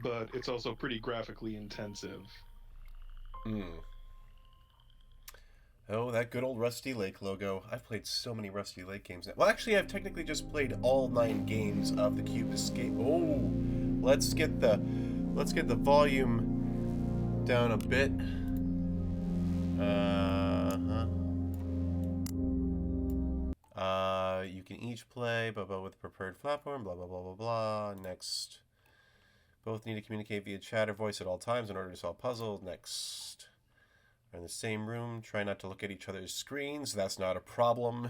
but it's also pretty graphically intensive. Hmm. Oh, that good old Rusty Lake logo. I've played so many Rusty Lake games now. Well, actually, I've technically just played all 9 games of the Cube Escape. Oh, let's get the let's get the volume down a bit. Huh. You can each play, but with preferred platform. Blah blah blah blah blah. Next, both need to communicate via chat or voice at all times in order to solve puzzles. Next, are in the same room. Try not to look at each other's screens. That's not a problem.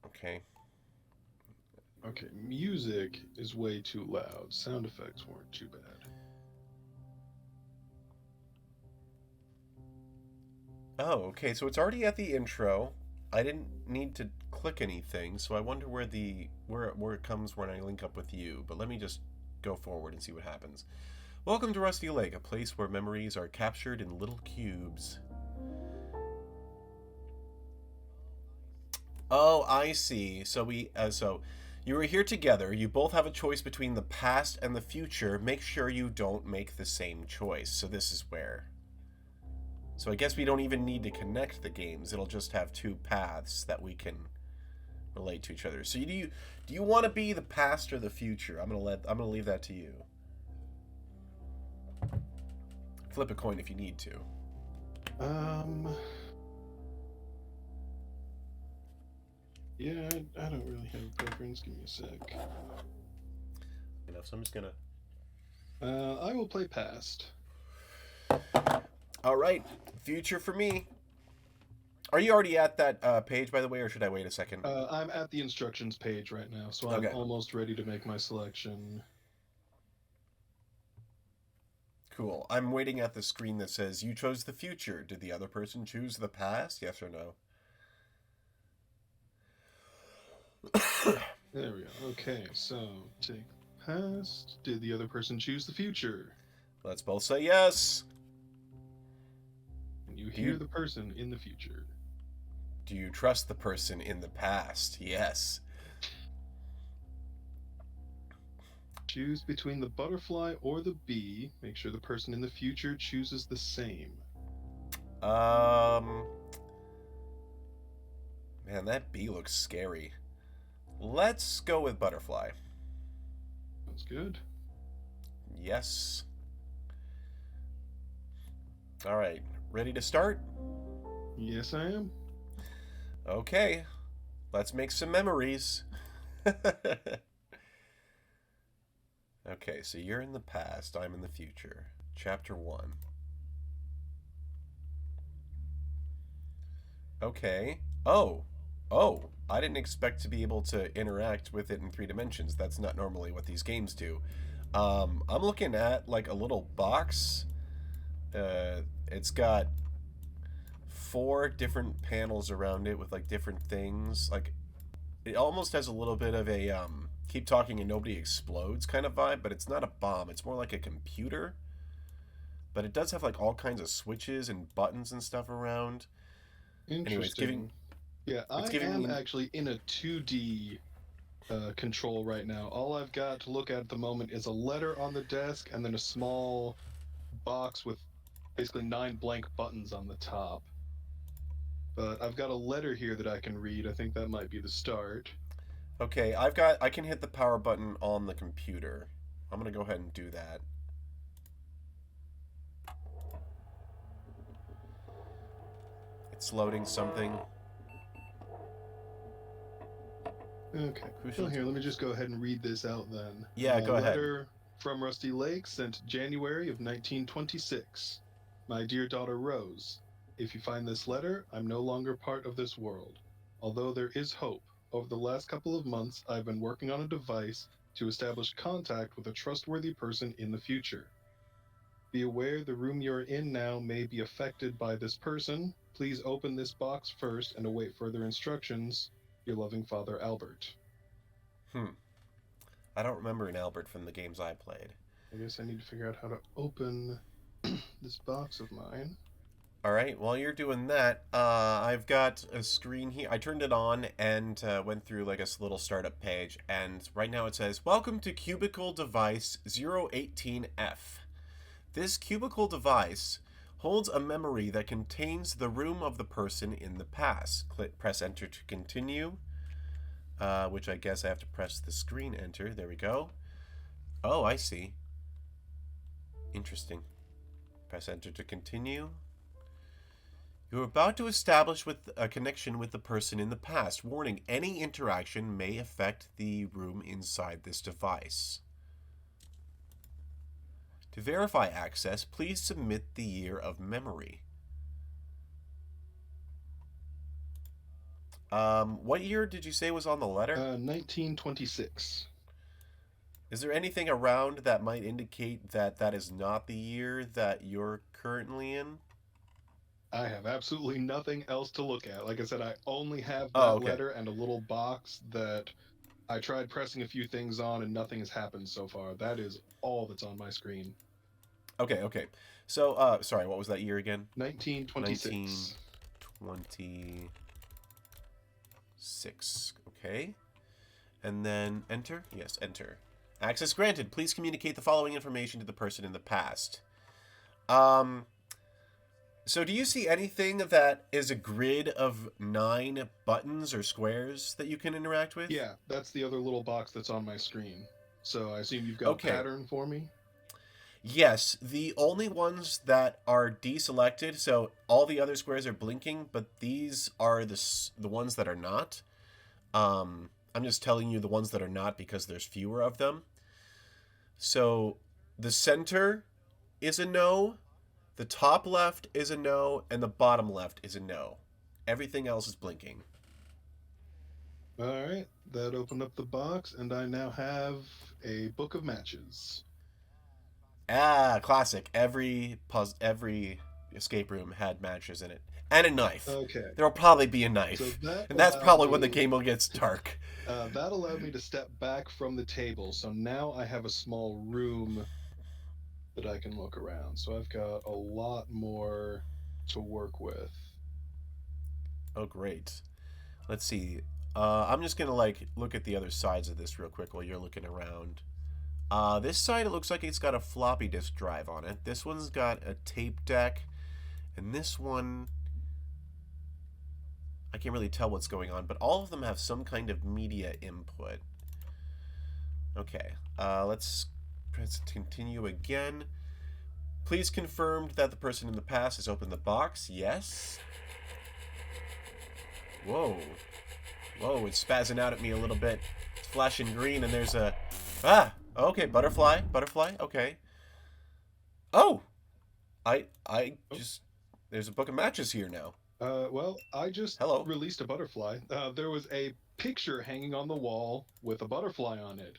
Okay. Okay, music is way too loud. Sound effects weren't too bad. Oh, okay. So it's already at the intro. I didn't need to click anything, so I wonder where it comes when I link up with you. But let me just go forward and see what happens. Welcome to Rusty Lake, a place where memories are captured in little cubes. Oh, I see. So you were here together. You both have a choice between the past and the future. Make sure you don't make the same choice. So this is where. So I guess we don't even need to connect the games. It'll just have 2 paths that we can relate to each other. So do you want to be the past or the future? I'm gonna leave that to you. Flip a coin if you need to. Um, yeah, I don't really have a preference. Give me a sec. So I'm just gonna. I will play past. All right, future for me. Are you already at that page, by the way, or should I wait a second? I'm at the instructions page right now, so I'm Okay. almost ready to make my selection. Cool. I'm waiting at the screen that says you chose the future. Did the other person choose the past? Yes or no? There we go. Okay, so take past. Did the other person choose the future? Let's both say yes. And you Do hear you the person in the future. do you trust the person in the past? Yes. Choose between the butterfly or the bee. Make sure the person in the future chooses the same. Um Man, that bee looks scary. Let's go with butterfly. Sounds good. Yes. All right. Ready to start? Yes, I am. Okay. Let's make some memories. Okay, so you're in the past, I'm in the future. Chapter 1. Okay. Oh. Oh. I didn't expect to be able to interact with it in 3 dimensions. That's not normally what these games do. I'm looking at like a little box. It's got 4 different panels around it with like different things. Like it almost has a little bit of a keep talking and nobody explodes kind of vibe, but it's not a bomb. It's more like a computer. But it does have like all kinds of switches and buttons and stuff around. Anyway, Interesting. Yeah, it's I giving am me actually in a 2D control right now. All I've got to look at the moment is a letter on the desk and then a small box with basically 9 blank buttons on the top. But I've got a letter here that I can read. I think that might be the start. okay. I can hit the power button on the computer. I'm gonna go ahead and do that. It's loading something. Okay. Crucial. Well, here, let me just go ahead and read this out then. Yeah, go ahead. Letter from Rusty Lake, sent January of 1926. My dear daughter Rose, if you find this letter, I'm no longer part of this world. Although there is hope, over the last couple of months, I've been working on a device to establish contact with a trustworthy person in the future. Be aware the room you're in now may be affected by this person. Please open this box first and await further instructions. Your loving father, Albert. Hmm. I don't remember an Albert from the games I played. I guess I need to figure out how to open this box of mine. All right, while you're doing that, I've got a screen here. I turned it on and went through like a little startup page, and right now it says, "Welcome to Cubicle Device 018F. This cubicle device holds a memory that contains the room of the person in the past. Press enter to continue, which I guess I have to press the screen enter. There we go. Oh, I see. Interesting. Press enter to continue. You're about to establish a connection with the person in the past. Warning, any interaction may affect the room inside this device. To verify access, please submit the year of memory. What year did you say was on the letter? 1926. Is there anything around that might indicate that that is not the year that you're currently in? I have absolutely nothing else to look at. Like I said, I only have that Okay. letter and a little box that I tried pressing a few things on and nothing has happened so far. That is all that's on my screen. Okay. So, sorry, what was that year again? 1926. 1926. Okay. And then enter? Yes, enter. Access granted. Please communicate the following information to the person in the past. So do you see anything that is a grid of 9 buttons or squares that you can interact with? Yeah, that's the other little box that's on my screen. So I assume you've got Okay. a pattern for me? Yes, the only ones that are deselected, so all the other squares are blinking, but these are the ones that are not. I'm just telling you the ones that are not because there's fewer of them. So the center is a no, the top left is a no, and the bottom left is a no. Everything else is blinking. All right, that opened up the box, and I now have a book of matches. Ah, classic. Every escape room had matches in it. And a knife. Okay. There will probably be a knife. So and that's probably when the game will get dark. That allowed me to step back from the table. So now I have a small room that I can look around. So I've got a lot more to work with. Oh, great. Let's see. I'm just going to look at the other sides of this real quick while you're looking around. This side, it looks like it's got a floppy disk drive on it. This one's got a tape deck. And this one, I can't really tell what's going on, but all of them have some kind of media input. Okay, let's press continue again. Please confirm that the person in the past has opened the box. Yes. Whoa, it's spazzing out at me a little bit. It's flashing green, and there's a... okay, butterfly, okay. Oh! There's a book of matches here now. Well, I just Hello. released a butterfly. There was a picture hanging on the wall with a butterfly on it.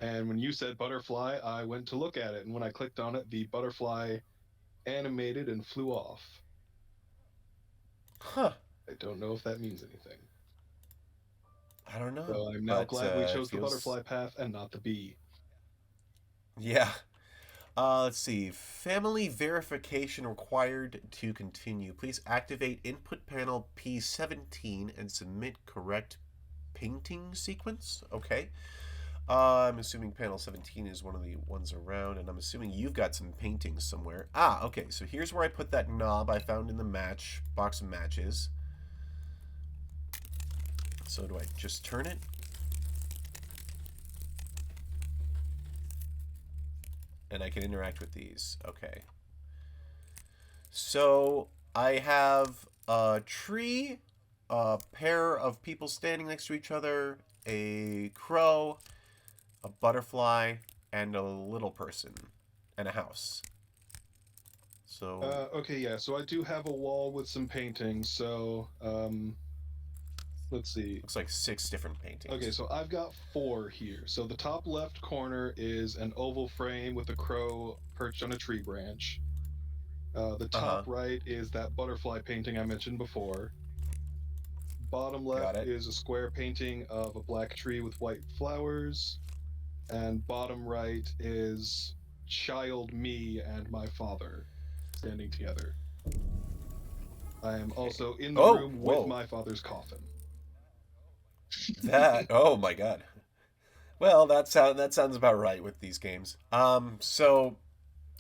And when you said butterfly, I went to look at it. And when I clicked on it, the butterfly animated and flew off. Huh. I don't know if that means anything. I don't know. So I'm now glad we chose the butterfly path and not the bee. Yeah. Let's see. Family verification required to continue. Please activate input panel P17 and submit correct painting sequence. Okay. I'm assuming panel 17 is one of the ones around, and I'm assuming you've got some paintings somewhere. Okay. So here's where I put that knob I found in the box of matches. So do I just turn it? And I can interact with these. Okay. So I have a tree, a pair of people standing next to each other, a crow, a butterfly, and a little person, and a house. So... okay, yeah. So I do have a wall with some paintings. So, let's see. Looks like 6 different paintings. Okay, so I've got 4 here. So the top left corner is an oval frame with a crow perched on a tree branch. The top right is that butterfly painting I mentioned before. Bottom left is a square painting of a black tree with white flowers. And bottom right is child me and my father standing together. I am also in the Oh, room with whoa. my father's coffin. That. Oh my God. Well, that sounds about right with these games. So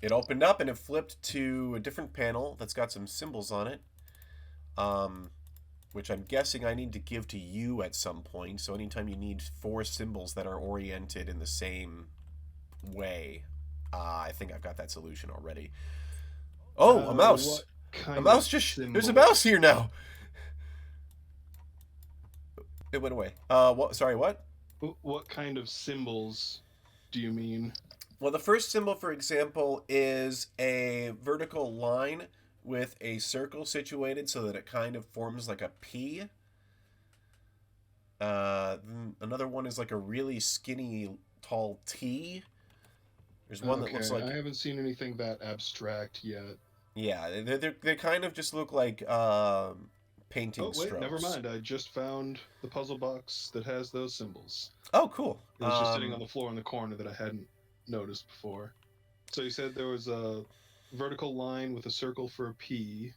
it opened up and it flipped to a different panel that's got some symbols on it. Um, which I'm guessing I need to give to you at some point. So anytime you need four symbols that are oriented in the same way, I think I've got that solution already. Oh, a mouse! What A kind of mouse just. There's a mouse symbols? here now! It went away. What? Sorry, what? What kind of symbols do you mean? Well, the first symbol, for example, is a vertical line with a circle situated so that it kind of forms like a P. Another one is like a really skinny, tall T. There's one that looks Okay, I like, haven't seen anything that abstract yet. yeah, they kind of just look like painting Oh, wait, never strokes. mind. I just found the puzzle box that has those symbols. Oh, cool. It was just sitting on the floor in the corner that I hadn't noticed before. So you said there was a vertical line with a circle for a P.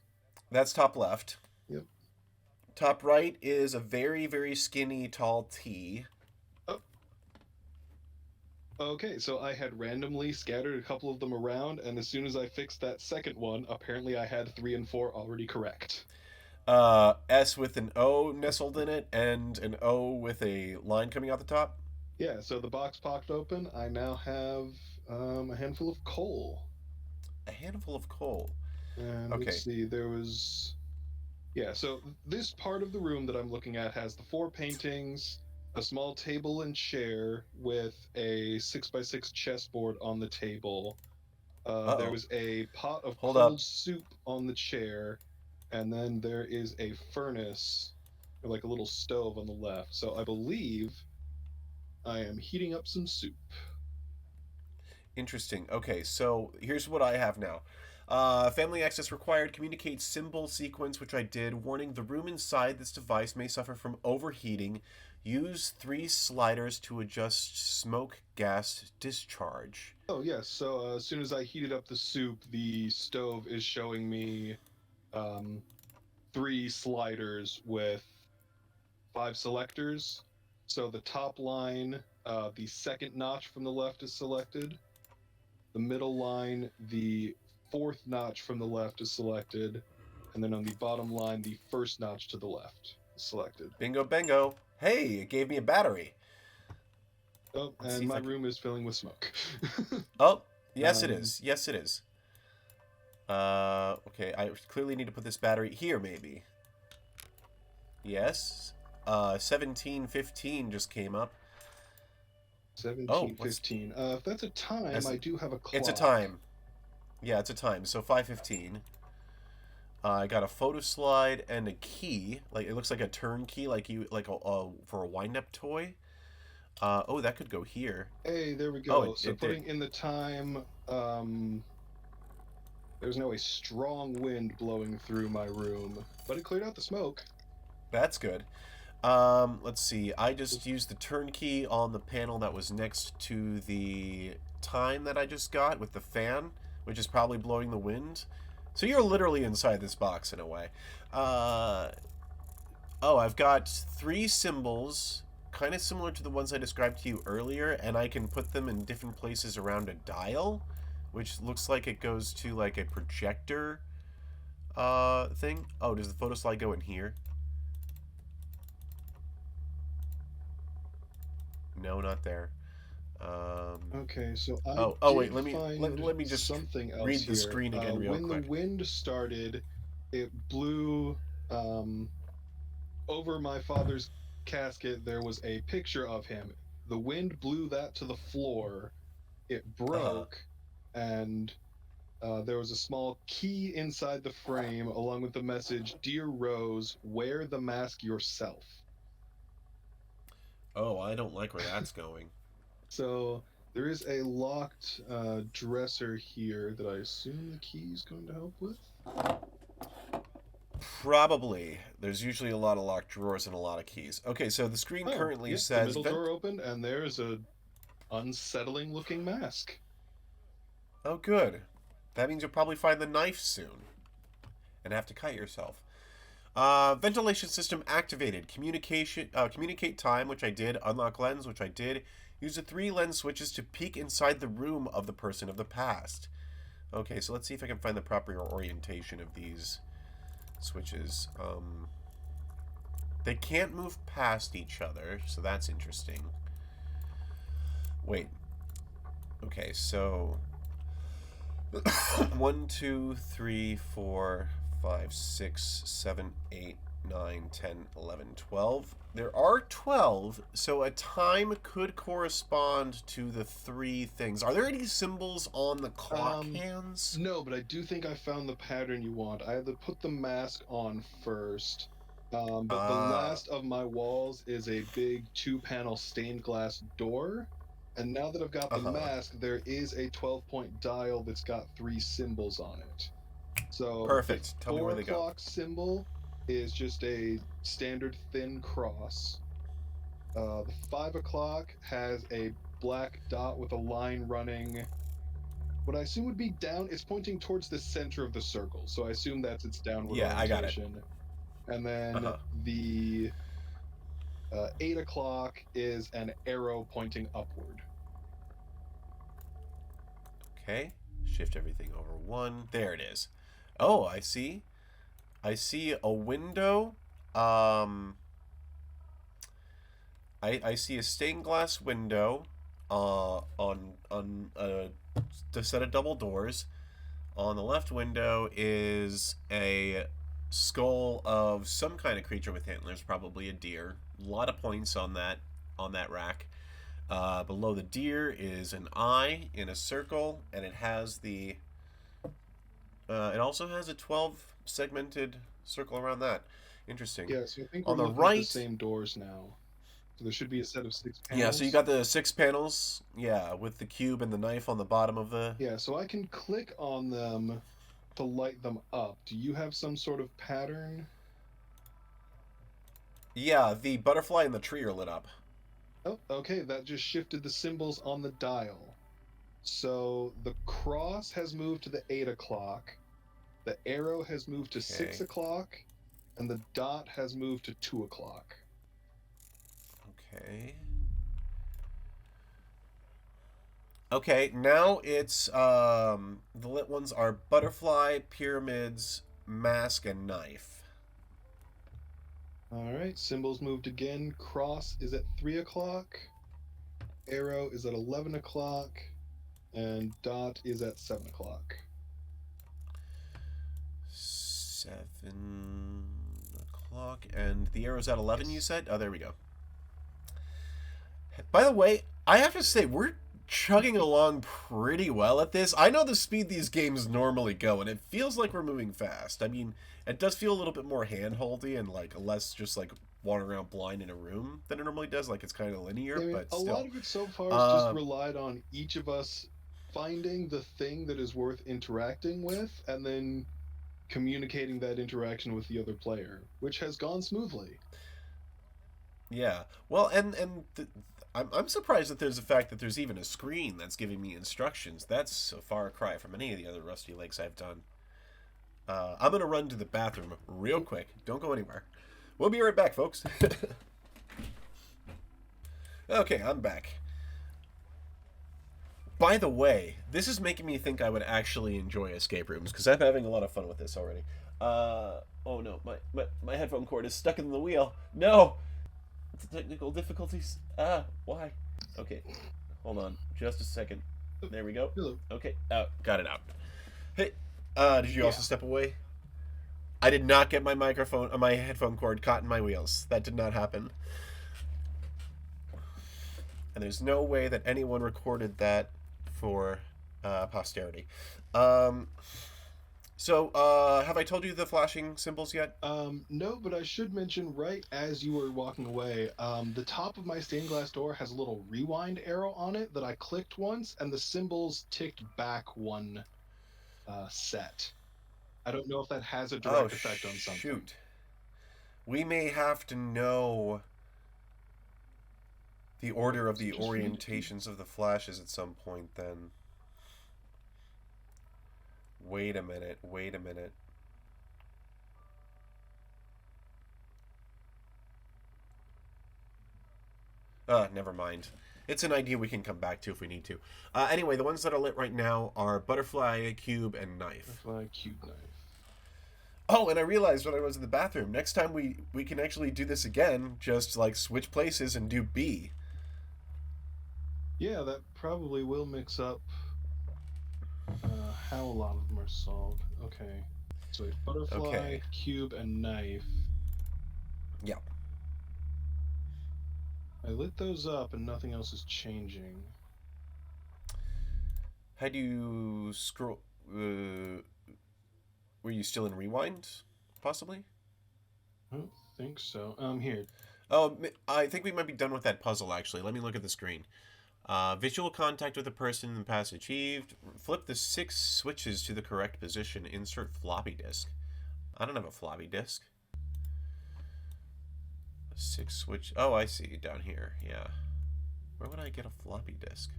That's top left. Yep. Top right is a very, very skinny, tall T. Oh, okay, so I had randomly scattered a couple of them around, and as soon as I fixed that second one, apparently I had 3 and 4 already correct. S with an O nestled in it, and an O with a line coming out the top. Yeah, so the box popped open. I now have a handful of coal. A handful of coal. And let's Okay. see, there was. Yeah, so this part of the room that I'm looking at has the 4 paintings, a small table and chair with a 6x6 chessboard on the table. There Uh-oh. was a pot of Hold up. cold soup on the chair, and then there is a furnace, or like a little stove on the left. So I believe I am heating up some soup. Interesting. Okay, so here's what I have now. Family access required. Communicate symbol sequence, which I did. Warning: the room inside this device may suffer from overheating. Use 3 sliders to adjust smoke gas discharge. Oh, yes. So as soon as I heated up the soup, the stove is showing me um, 3 sliders with 5 selectors. So the top line, the second notch from the left is selected. The middle line, the fourth notch from the left is selected. And then on the bottom line, the first notch to the left is selected. Bingo, bango. Hey, it gave me a battery. Oh, Let's see and if my I can... room is filling with smoke. Oh, yes, it Um, is. Yes, it is. Okay, I clearly need to put this battery here, maybe. Yes. 1715 just came up. 1715. If that's a time, I do have a clock. It's a time. Yeah, it's a time. So 5:15. I got a photo slide and a key. Like it looks like a turn key, like you like for a wind-up toy. Oh, that could go here. Hey, there we Oh, go. So it putting did. in the time, there's now a strong wind blowing through my room, but it cleared out the smoke. That's good. Let's see. I just used the turn key on the panel that was next to the time that I just got with the fan, which is probably blowing the wind. So you're literally inside this box in a way. Oh, I've got 3 symbols, kind of similar to the ones I described to you earlier, and I can put them in different places around a dial, which looks like it goes to like a projector thing. Oh, does the photo slide go in here? No, not there. Okay, so I Oh wait, did let me find let me just something else read the here. screen again real When the quick. wind started, it blew um, over my father's casket. There was a picture of him. The wind blew that to the floor. It Uh-huh. broke, and there was a small key inside the frame, along with the message, "Dear Rose, wear the mask yourself." Oh, I don't like where that's going. So there is a locked dresser here that I assume the key is going to help with. Probably. There's usually a lot of locked drawers and a lot of keys. Okay, so the screen Oh, currently yep, the says middle vent. door opened, and there's a unsettling looking mask. Oh, good. That means you'll probably find the knife soon and have to cut yourself. Ventilation system activated. Communicate time, which I did. Unlock lens, which I did. Use the 3 lens switches to peek inside the room of the person of the past. Okay, so let's see if I can find the proper orientation of these switches. They can't move past each other, so that's interesting. Wait. Okay, so 1, 2, 3, 4, 5, 6, 7, 8, 9, 10, 11, 12. There are 12, so a time could correspond to the 3 things. Are there any symbols on the clock hands? No, but I do think I found the pattern you want. I had to put the mask on first. But the last of my walls is a big 2-panel stained glass door. And now that I've got the mask, there is a 12-point dial that's got 3 symbols on it. So perfect. The Tell me where they go. 4 o'clock symbol is just a standard thin cross. The 5 o'clock has a black dot with a line running. What I assume would be down. It's pointing towards the center of the circle, so I assume that's its downward orientation. I got it. And then the 8 o'clock is an arrow pointing upward. Okay, shift everything over 1. There it is. Oh, I see. I see a window. I see a stained glass window on a set of double doors. On the left window is a skull of some kind of creature with antlers, probably a deer. A lot of points on that rack. Below the deer is an eye in a circle, and it has the. It also has a 12-segmented circle around that. Interesting. Yeah, so I think on we're the looking right, at the same doors now. So there should be a set of 6 panels. Yeah, so you got the 6 panels, yeah, with the cube and the knife on the bottom of the. Yeah, so I can click on them to light them up. Do you have some sort of pattern? Yeah, the butterfly and the tree are lit up. Oh, okay, that just shifted the symbols on the dial. So the cross has moved to the 8 o'clock, the arrow has moved to 6 o'clock, and the dot has moved to 2 o'clock. Okay. Okay, now it's the lit ones are butterfly, pyramids, mask, and knife. Alright, symbols moved again. Cross is at 3 o'clock, arrow is at 11 o'clock, and dot is at 7 o'clock. 7 o'clock, and the arrow's at 11, you said? Oh, there we go. By the way, I have to say, we're chugging along pretty well at this. I know the speed these games normally go, and it feels like we're moving fast. I mean, it does feel a little bit more hand-holdy and like less just like wandering around blind in a room than it normally does. Like it's kind of linear, but still. A lot of it so far has just relied on each of us finding the thing that is worth interacting with, and then communicating that interaction with the other player, which has gone smoothly. Yeah. Well, I'm surprised that there's the fact that there's even a screen that's giving me instructions. That's a far cry from any of the other Rusty Lakes I've done. I'm going to run to the bathroom real quick. Don't go anywhere. We'll be right back, folks. Okay, I'm back. By the way, this is making me think I would actually enjoy escape rooms, because I'm having a lot of fun with this already. Oh no, my headphone cord is stuck in the wheel. No! Technical difficulties. Why? Okay, hold on, just a second. There we go. Okay, got it out. Hey, did you also step away? I did not get my my headphone cord caught in my wheels. That did not happen. And there's no way that anyone recorded that for posterity. So, have I told you the flashing symbols yet? No, but I should mention right as you were walking away, the top of my stained glass door has a little rewind arrow on it that I clicked once, and the symbols ticked back 1 set. I don't know if that has a direct effect on something. Shoot. We may have to know the order of the orientations of the flashes at some point then. Wait a minute. Never mind. It's an idea we can come back to if we need to. Anyway, the ones that are lit right now are butterfly, cube, and knife. Butterfly, cube, knife. Oh, and I realized when I was in the bathroom, next time we can actually do this again, just like switch places and do B. Yeah, that probably will mix up how a lot of them are solved. Okay. So wait, butterfly, Okay. cube, and knife. Yeah. I lit those up and nothing else is changing. How do you scroll? Were you still in rewind? Possibly? I don't think so. Here. Oh, I think we might be done with that puzzle, actually. Let me look at the screen. Visual contact with a person in the past achieved. Flip the 6 switches to the correct position. Insert floppy disk. I don't have a floppy disk. 6 switch. Oh, I see. Down here. Yeah. Where would I get a floppy disk?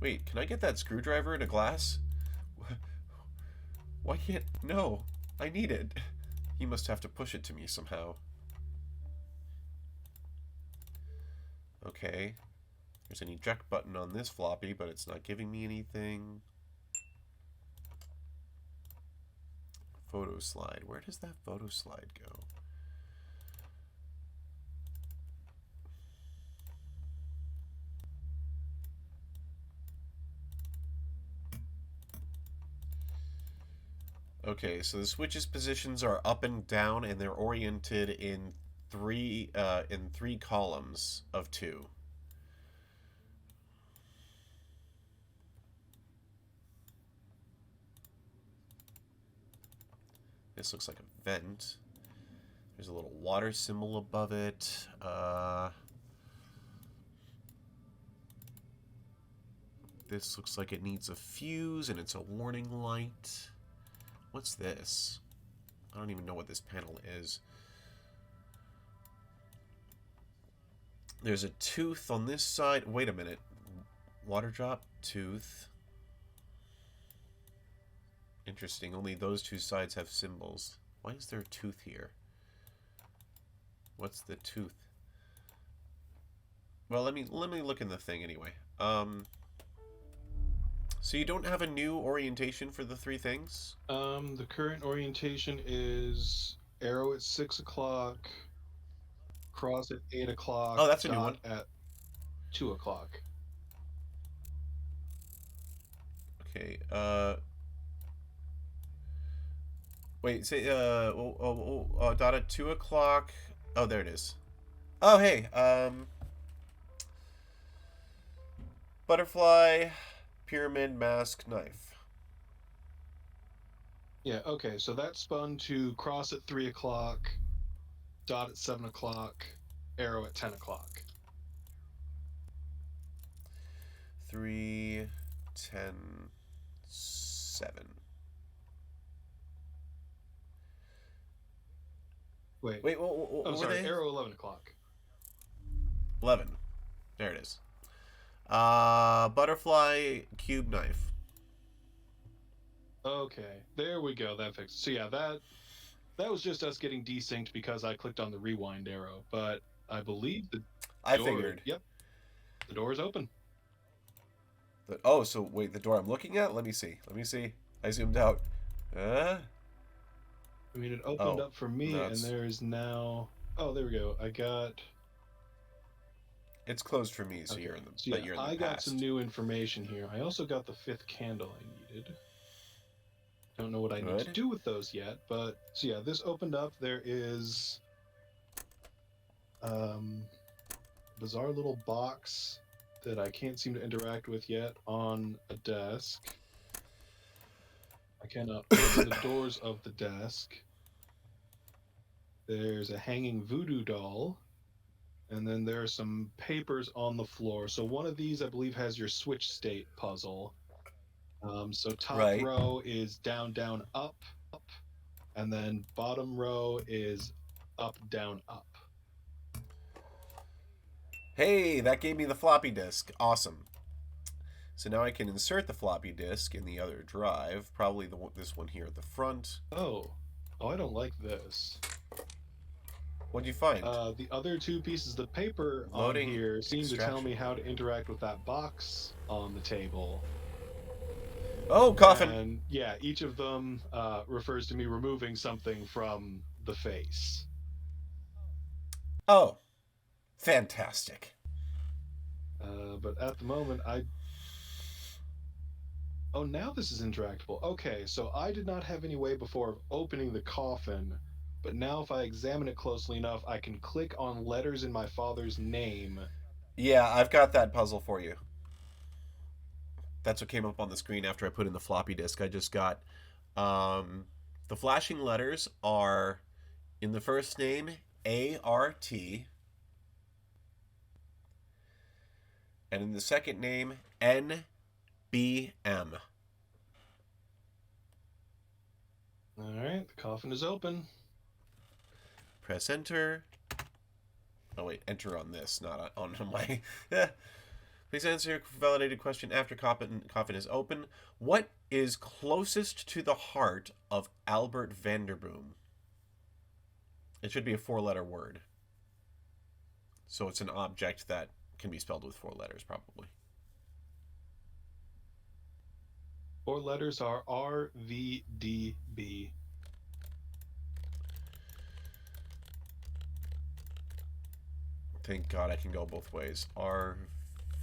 Wait, can I get that screwdriver in a glass? Why can't... No, I need it. He must have to push it to me somehow. Okay. There's an eject button on this floppy, but it's not giving me anything. Photo slide. Where does that photo slide go? Okay, so the switches positions are up and down, and they're oriented in three columns of 2. This looks like a vent. There's a little water symbol above it. This looks like it needs a fuse, and it's a warning light. What's this? I don't even know what this panel is. There's a tooth on this side. Wait a minute. Water drop, tooth. Interesting. Only those 2 sides have symbols. Why is there a tooth here? What's the tooth? Well, let me look in the thing anyway. So you don't have a new orientation for the 3 things? The current orientation is arrow at 6 o'clock, cross at 8 o'clock. Oh, that's a new one. At 2 o'clock. Okay, wait, say, dot at 2 o'clock. Oh, there it is. Oh, hey, butterfly, pyramid, mask, knife. Yeah, okay, so that spun to cross at 3 o'clock, dot at 7 o'clock, arrow at 10 o'clock. 3, 10, 7. Wait, what were sorry, they? arrow 11 o'clock. 11. There it is. Butterfly, cube, knife. Okay, there we go, that fixed. So yeah, that was just us getting desynced because I clicked on the rewind arrow, but I believe the I door, figured. Yep, the door is open. Oh, so wait, the door I'm looking at? Let me see. I zoomed out. I mean, it opened up for me, and there's now... Oh, there we go. I got... It's closed for me, so okay. you're in the, so yeah, but you're in the I got past. some new information here. I also got the 5th candle I needed. Don't know what I need to do with those yet, but... So yeah, this opened up. There is... bizarre little box that I can't seem to interact with yet on a desk. I cannot open the doors of the desk. There's a hanging voodoo doll. And then there are some papers on the floor. So one of these, I believe, has your switch state puzzle. So top row is down, down, up, up. And then bottom row is up, down, up. Hey, that gave me the floppy disk. Awesome. So now I can insert the floppy disk in the other drive, probably this one here at the front. Oh, I don't like this. What'd you find? The other two pieces of paper on Loading here seem to tell me extraction. how to interact with that box on the table. Oh, coffin! And yeah, each of them refers to me removing something from the face. Oh, fantastic. But at the moment, Oh, now this is interactable. Okay, so I did not have any way before of opening the coffin, but now if I examine it closely enough, I can click on letters in my father's name. Yeah, I've got that puzzle for you. That's what came up on the screen after I put in the floppy disk. I just got the flashing letters are in the first name A-R-T, and in the second name N-B-M. All right, the coffin is open. Press enter. Oh wait, enter on this, not on my. Please answer a validated question after coffin is open. What is closest to the heart of Albert Vanderboom? It should be a 4-letter word. So it's an object that can be spelled with 4 letters, probably. 4 letters are R, V, D, B. Thank God I can go both ways. R,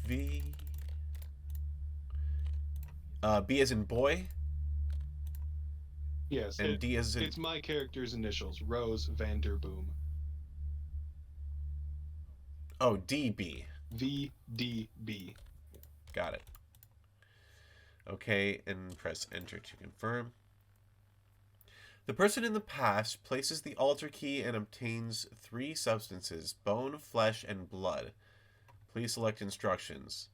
V. B as in boy. Yes, And D as in. it's my character's initials, Rose Vanderboom. Oh, DB. VDB. Got it. Okay, and press enter to confirm. The person in the past places the alter key and obtains 3 substances: bone, flesh, and blood. Please select instructions.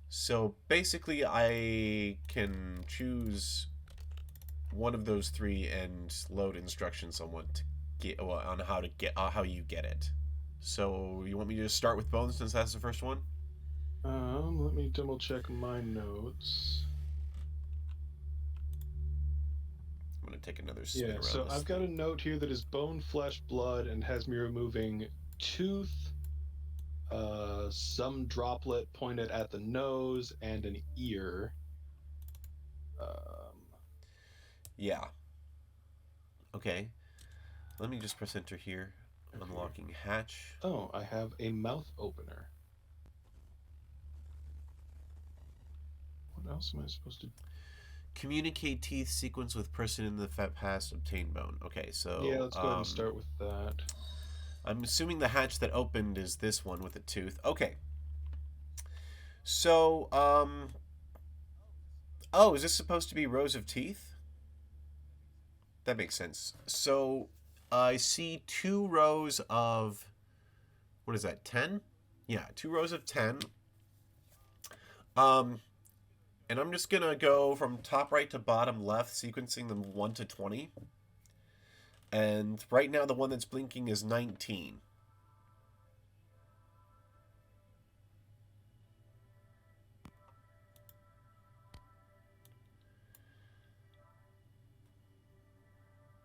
So basically I can choose one of those 3 and load instructions on what to get, on how you get it. So you want me to just start with bones since that's the first one? Let me double check my notes. I'm gonna take another spin around So this I've got a note here that is bone, flesh, blood, and has me removing tooth, some droplet pointed at the nose, and an ear. Yeah. Okay. Let me just press enter here. Okay. Unlocking hatch. Oh, I have a mouth opener. What else am I supposed to... Communicate teeth sequence with person in the past, obtain bone. Okay, so... Yeah, let's go ahead and start with that. I'm assuming the hatch that opened is this one with a tooth. Okay. So, oh, is this supposed to be rows of teeth? That makes sense. So, I see 2 rows of... What is that, 10? Yeah, 2 rows of 10. And I'm just going to go from top right to bottom left, sequencing them 1 to 20. And right now the one that's blinking is 19.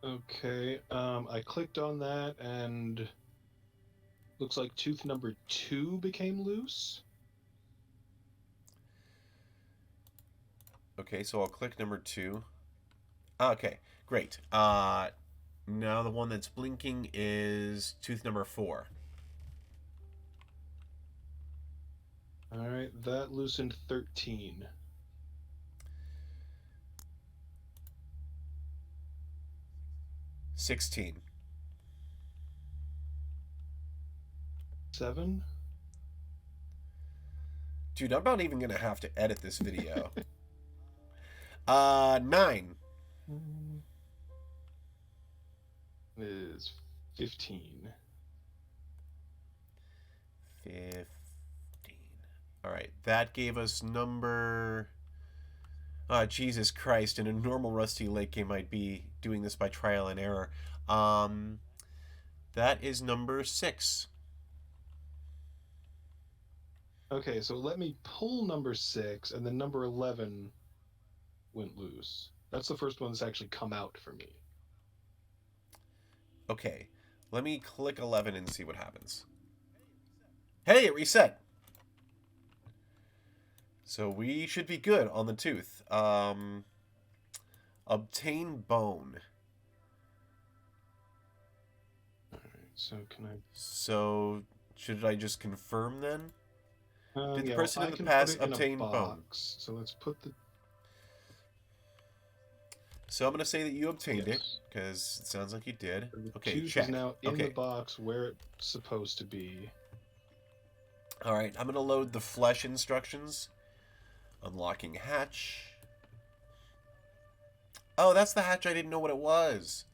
Okay, I clicked on that and looks like tooth number 2 became loose. Okay, so I'll click number 2. Okay, great. Now the one that's blinking is tooth number 4. Alright, that loosened 13. 16. 7. Dude, I'm not even going to have to edit this video. 9. Is 15. 15. Alright, that gave us number... Jesus Christ, in a normal Rusty Lake game I'd be doing this by trial and error. That is number 6. Okay, so let me pull number 6, and then number 11 went loose. That's the first one that's actually come out for me. Okay, let me click 11 and see what happens. Hey, it reset. So we should be good on the tooth. Obtain bone. Alright, so can I... So should I just confirm then? Did the yeah, person well, in I the can past put it in obtain a bone? box. So let's put the... So I'm going to say that you obtained it, Yes. because it sounds like you did. The Okay, tooth is check. now in the Okay. box where it's supposed to be. Alright, I'm going to load the flesh instructions. Unlocking hatch. Oh, that's the hatch I didn't know what it was.